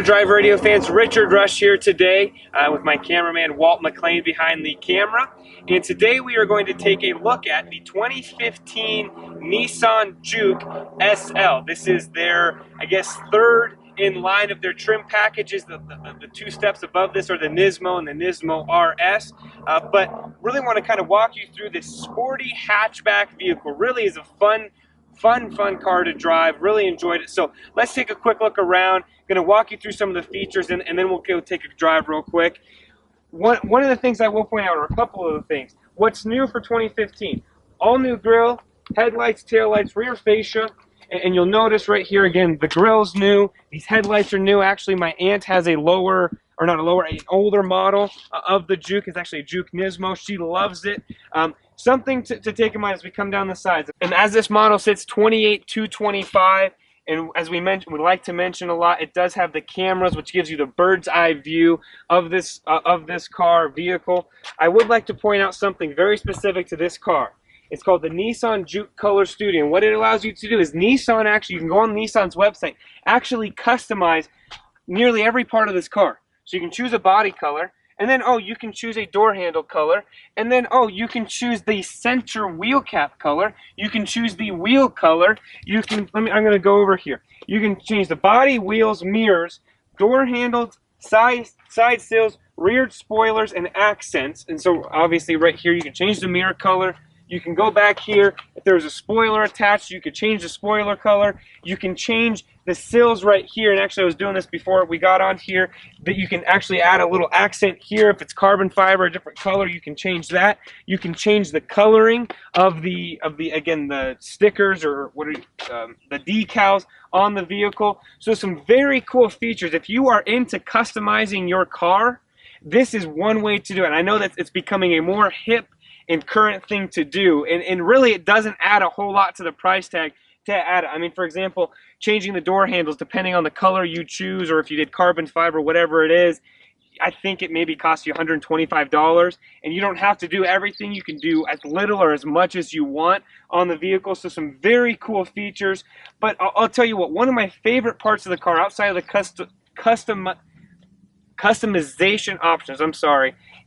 Hello, Drive Radio fans. Richard Rush here today with my cameraman Walt McLean behind the camera. And today we are going to take a look at the 2015 Nissan Juke SL. This is their, I guess, third in line of their trim packages. The two steps above this are the Nismo and the Nismo RS. But really want to kind of walk you through this sporty hatchback vehicle. Really is a fun car to drive. Really enjoyed it. So let's take a quick look around. Going to walk you through some of the features, and then we'll go take a drive real quick. One of the things I will point out, or a couple of the things, what's new for 2015? All new grille, headlights, taillights, rear fascia, and you'll notice right here again, the grille's new. These headlights are new. Actually, my aunt has an older model of the Juke. It's actually a Juke Nismo. She loves it. Something to take in mind as we come down the sides. And as this model sits 28,225, and as we mentioned, we like to mention a lot, it does have the cameras, which gives you the bird's eye view of this vehicle. I would like to point out something very specific to this car. It's called the Nissan Juke Color Studio. And what it allows you to do is Nissan actually, you can go on Nissan's website, actually customize nearly every part of this car. So you can choose a body color, and then, you can choose a door handle color, and then, you can choose the center wheel cap color, you can choose the wheel color, you can, I'm going to go over here. You can change the body, wheels, mirrors, door handles, side sills, rear spoilers, and accents. And so, obviously, right here, you can change the mirror color. You can go back here. If there's a spoiler attached, you could change the spoiler color. You can change the sills right here. And actually, I was doing this before we got on here. That you can actually add a little accent here. If it's carbon fiber, a different color, you can change that. You can change the coloring of the stickers or the decals on the vehicle. So some very cool features. If you are into customizing your car, this is one way to do it. I know that it's becoming a more hip and current thing to do, and really it doesn't add a whole lot to the price tag to add it. I mean, for example, changing the door handles depending on the color you choose, or if you did carbon fiber, whatever it is, I think it maybe costs you $125, and you don't have to do everything. You can do as little or as much as you want on the vehicle. So some very cool features. But I'll tell you what, one of my favorite parts of the car outside of the customization options,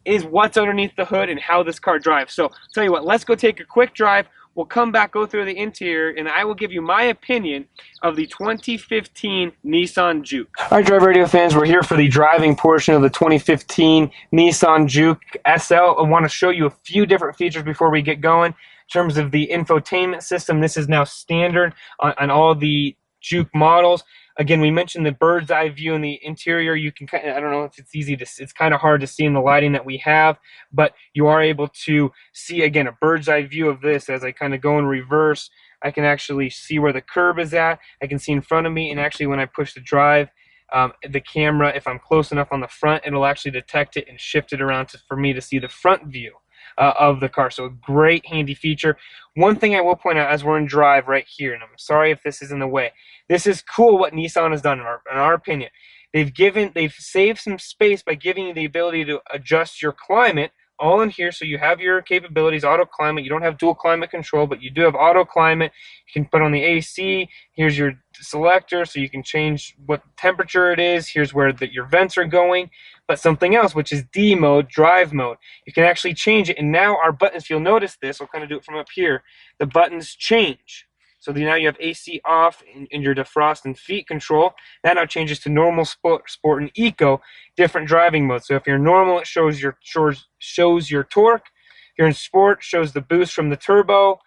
is what's underneath the hood and how this car drives. So, tell you what, let's go take a quick drive. We'll come back, go through the interior, and I will give you my opinion of the 2015 Nissan Juke. All right, Drive Radio fans, we're here for the driving portion of the 2015 Nissan Juke SL. I want to show you a few different features before we get going. In terms of the infotainment system, this is now standard on all the Juke models. Again, we mentioned the bird's eye view in the interior. You can I don't know if it's easy to, it's kind of hard to see in the lighting that we have, but you are able to see, again, a bird's eye view of this. As I kind of go in reverse, I can actually see where the curb is at. I can see in front of me, and actually when I push the drive, the camera, if I'm close enough on the front, it'll actually detect it and shift it around for me to see the front view of the car. So a great handy feature. One thing I will point out as we're in drive right here, and I'm sorry if this is in the way, this is cool what Nissan has done in our opinion. They've saved some space by giving you the ability to adjust your climate all in here. So you have your capabilities, auto climate. You don't have dual climate control, but you do have auto climate. You can put on the AC. Here's your selector, so you can change what temperature it is. Here's where your vents are going. But something else, which is D mode, drive mode. You can actually change it, and now our buttons, if you'll notice this, I'll kind of do it from up here, the buttons change. So now you have AC off in your defrost and feet control. That now changes to normal, sport, and eco, different driving modes. So if you're normal, it shows your torque. If you're in sport, it shows the boost from the turbo.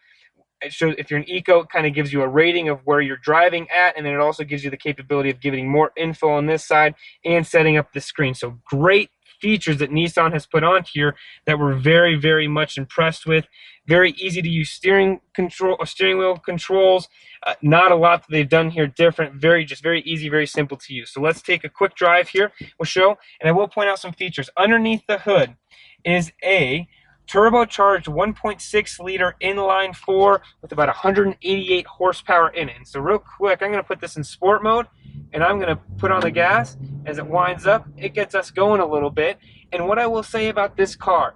It shows, if you're in eco, it kind of gives you a rating of where you're driving at, and then it also gives you the capability of giving more info on this side and setting up the screen. So great features that Nissan has put on here that we're very, very much impressed with. Very easy to use steering wheel controls. Not a lot that they've done here different. Very easy, very simple to use. So let's take a quick drive here. We'll show, and I will point out some features. Underneath the hood is a turbocharged 1.6 liter inline 4 with about 188 horsepower in it. And so real quick, I'm going to put this in sport mode, and I'm going to put on the gas. As it winds up, it gets us going a little bit. And what I will say about this car,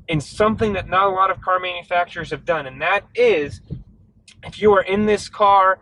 and something that not a lot of car manufacturers have done, and that is, if you are in this car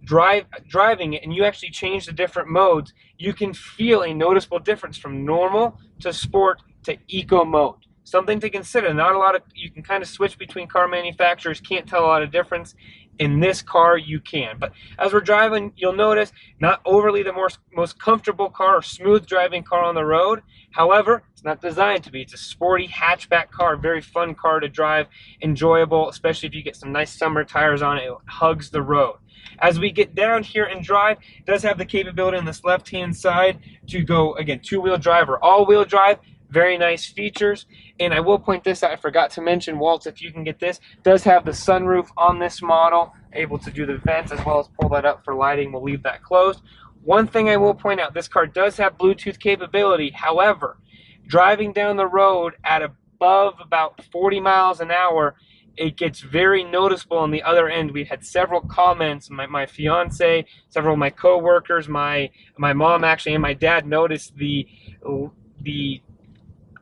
driving it and you actually change the different modes, you can feel a noticeable difference from normal to sport to eco mode. Something to consider. Not a lot of, you can kind of switch between car manufacturers, can't tell a lot of difference. In this car you can. But as we're driving, you'll notice not overly the most comfortable car or smooth driving car on the road. However, it's not designed to be. It's a sporty hatchback car, very fun car to drive, enjoyable, especially if you get some nice summer tires on it. It hugs the road. As we get down here and drive, it does have the capability on this left-hand side to go, again, two-wheel drive or all-wheel drive. Very nice features. And I will point this out, I forgot to mention, Walt, if you can get this, does have the sunroof on this model, able to do the vents as well as pull that up for lighting. We'll leave that closed. One thing I will point out, this car does have Bluetooth capability. However, driving down the road at above about 40 miles an hour, it gets very noticeable on the other end. We've had several comments, my fiance, several of my co-workers, my mom actually, and my dad noticed the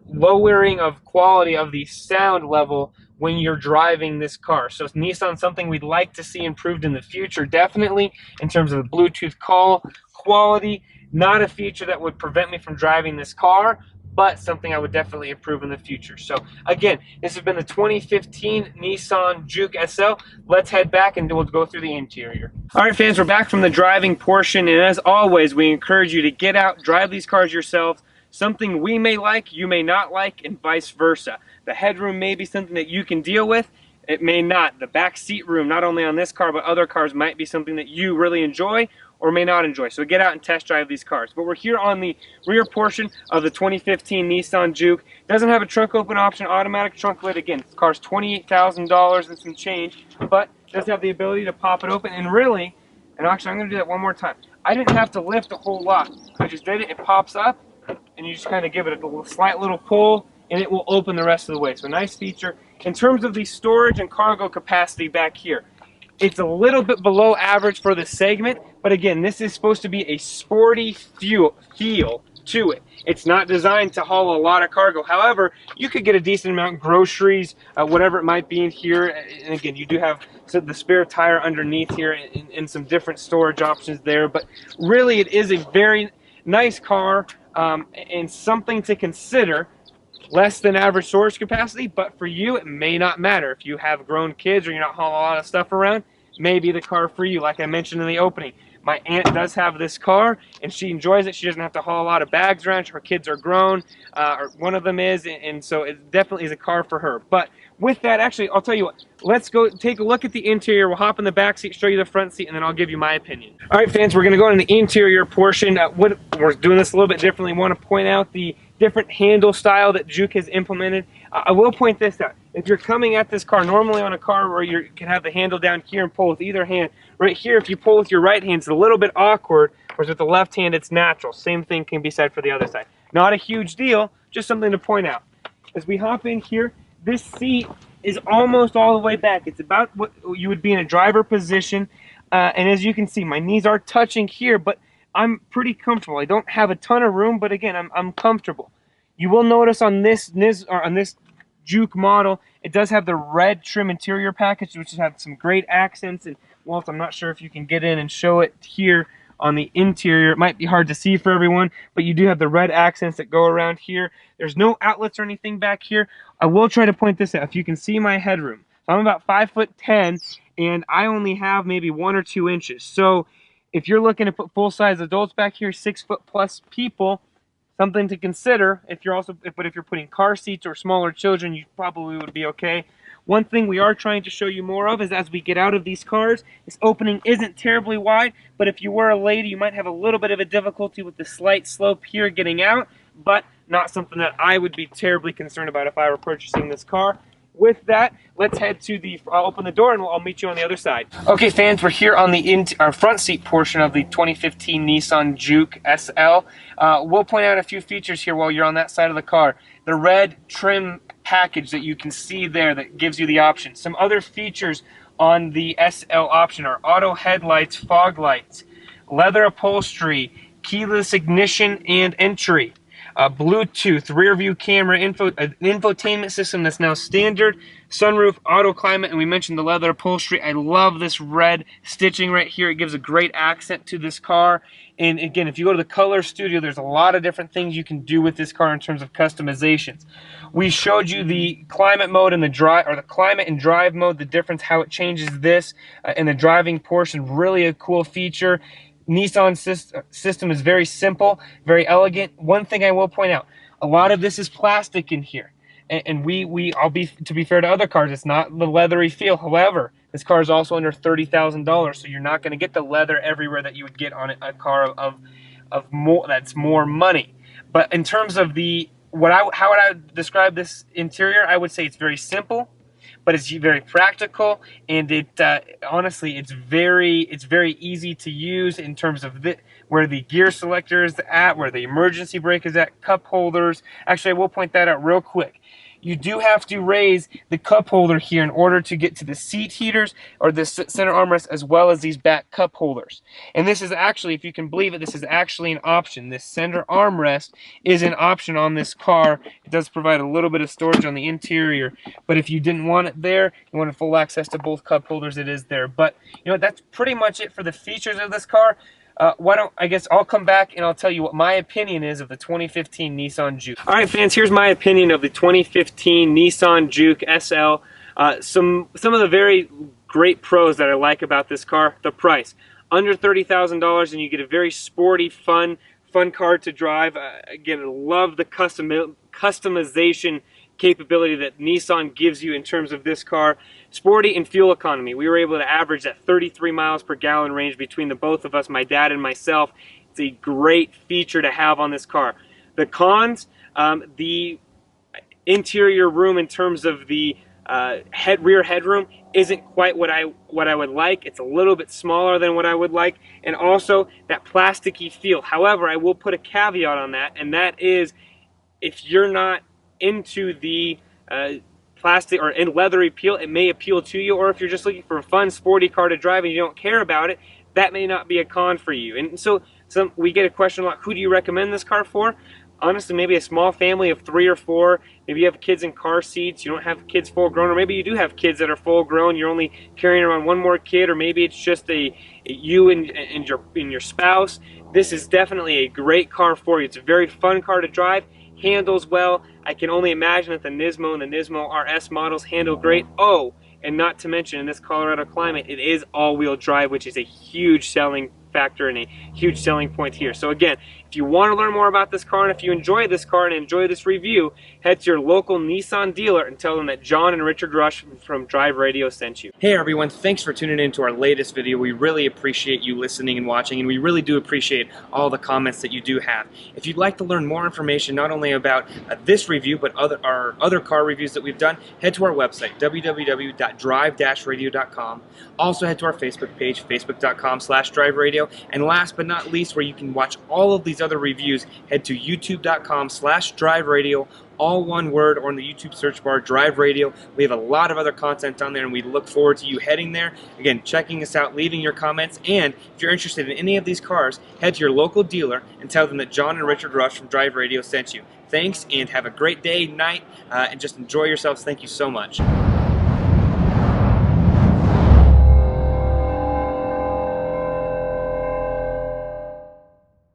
lowering of quality of the sound level when you're driving this car. So Nissan, something we'd like to see improved in the future, definitely, in terms of the Bluetooth call quality. Not a feature that would prevent me from driving this car, but something I would definitely improve in the future. So again, this has been the 2015 Nissan Juke SL. Let's head back and we'll go through the interior. All right, fans, we're back from the driving portion, and as always, we encourage you to get out, drive these cars yourself. Something we may like, you may not like, and vice versa. The headroom may be something that you can deal with, it may not. The back seat room, not only on this car, but other cars, might be something that you really enjoy or may not enjoy. So get out and test drive these cars. But we're here on the rear portion of the 2015 Nissan Juke. It doesn't have a trunk open option, automatic trunk lid. Again, the car's $28,000 and some change, but it does have the ability to pop it open. And really, and actually I'm gonna do that one more time. I didn't have to lift a whole lot. I just did it, it pops up, and you just kind of give it a slight little pull, and it will open the rest of the way. So nice feature. In terms of the storage and cargo capacity back here, it's a little bit below average for the segment, but again, this is supposed to be a sporty feel to it. It's not designed to haul a lot of cargo. However, you could get a decent amount of groceries, whatever it might be in here. And again, you do have the spare tire underneath here and some different storage options there. But really, it is a very nice car. And something to consider. Less than average storage capacity, but for you it may not matter. If you have grown kids or you're not hauling a lot of stuff around, maybe the car for you. Like I mentioned in the opening, my aunt does have this car and she enjoys it. She doesn't have to haul a lot of bags around. Her kids are grown, or one of them is, and so it definitely is a car for her. But with that, actually, I'll tell you what, let's go take a look at the interior. We'll hop in the back seat, show you the front seat, and then I'll give you my opinion. All right, fans, we're going to go into the interior portion. We're doing this a little bit differently. I want to point out the different handle style that Juke has implemented. I will point this out. If you're coming at this car, normally on a car where you can have the handle down here and pull with either hand, right here, if you pull with your right hand, it's a little bit awkward, whereas with the left hand, it's natural. Same thing can be said for the other side. Not a huge deal, just something to point out. As we hop in here, this seat is almost all the way back. It's about what you would be in a driver position, and as you can see, my knees are touching here, but I'm pretty comfortable. I don't have a ton of room, but again, I'm comfortable. You will notice on this Juke model, it does have the red trim interior package, which has some great accents. And Walt, I'm not sure if you can get in and show it here on the interior. It might be hard to see for everyone, but you do have the red accents that go around here. There's no outlets or anything back here. I will try to point this out. If you can see my headroom, so I'm about 5'10", and I only have maybe 1 or 2 inches. So if you're looking to put full-size adults back here, 6-foot-plus people, something to consider. If you're putting car seats or smaller children, you probably would be okay. One thing we are trying to show you more of is as we get out of these cars, this opening isn't terribly wide, but if you were a lady, you might have a little bit of a difficulty with the slight slope here getting out, but not something that I would be terribly concerned about if I were purchasing this car. With that, let's head to I'll open the door and I'll meet you on the other side. Okay, fans, we're here on the our front seat portion of the 2015 Nissan Juke SL. We'll point out a few features here while you're on that side of the car. The red trim package that you can see there that gives you the option. Some other features on the SL option are auto headlights, fog lights, leather upholstery, keyless ignition and entry. Bluetooth, rear view camera, an infotainment system that's now standard, sunroof, auto climate, and we mentioned the leather upholstery. I love this red stitching right here. It gives a great accent to this car. And again, if you go to the color studio, there's a lot of different things you can do with this car in terms of customizations. We showed you the climate mode and the drive, or the climate and drive mode, the difference, how it changes this in the driving portion. Really a cool feature. Nissan system is very simple, very elegant. One thing I will point out, a lot of this is plastic in here. And to be fair to other cars, it's not the leathery feel. However, this car is also under $30,000, so you're not going to get the leather everywhere that you would get on a car of more, that's more money. But in terms of how would I describe this interior? I would say it's very simple, but it's very practical, and it honestly, it's very easy to use in terms of where the gear selector is at, where the emergency brake is at, cup holders. Actually, I will point that out real quick. You do have to raise the cup holder here in order to get to the seat heaters or the center armrest, as well as these back cup holders. And this is actually, if you can believe it, this is actually an option. This center armrest is an option on this car. It does provide a little bit of storage on the interior, but if you didn't want it there, you wanted full access to both cup holders, it is there. But you know, that's pretty much it for the features of this car. I guess I'll come back and I'll tell you what my opinion is of the 2015 Nissan Juke. All right, fans, here's my opinion of the 2015 Nissan Juke SL. Some of the very great pros that I like about this car: the price, under $30,000, and you get a very sporty, fun car to drive. Again, I love the customization capability that Nissan gives you in terms of this car. Sporty and fuel economy. We were able to average that 33 miles per gallon range between the both of us, my dad and myself. It's a great feature to have on this car. The cons, the interior room in terms of the rear headroom isn't quite what I would like. It's a little bit smaller than what I would like, and also that plasticky feel. However, I will put a caveat on that, and that is, if you're not into the plastic or leathery feel, it may appeal to you. Or if you're just looking for a fun, sporty car to drive and you don't care about it, that may not be a con for you. And so we get a question a lot: who do you recommend this car for? Honestly, maybe a small family of 3 or 4. Maybe you have kids in car seats, you don't have kids full grown, or maybe you do have kids that are full grown, you're only carrying around one more kid, or maybe it's just you and your spouse. This is definitely a great car for you. It's a very fun car to drive, handles well. I can only imagine that the Nismo and the Nismo RS models handle great. Oh, and not to mention, in this Colorado climate, it is all-wheel drive, which is a huge selling factor and a huge selling point here. So again, if you want to learn more about this car, and if you enjoy this car and enjoy this review, head to your local Nissan dealer and tell them that John and Richard Rush from Drive Radio sent you. Hey everyone, thanks for tuning in to our latest video. We really appreciate you listening and watching, and we really do appreciate all the comments that you do have. If you'd like to learn more information, not only about this review, but our other car reviews that we've done, head to our website, www.drive-radio.com. Also head to our Facebook page, facebook.com/driveradio. And last but not least, where you can watch all of these other reviews, head to youtube.com/driveradio, all one word, or in the YouTube search bar, Drive Radio. We have a lot of other content on there, and we look forward to you heading there. Again, checking us out, leaving your comments, and if you're interested in any of these cars, head to your local dealer and tell them that John and Richard Rush from Drive Radio sent you. Thanks, and have a great day, night, and just enjoy yourselves. Thank you so much.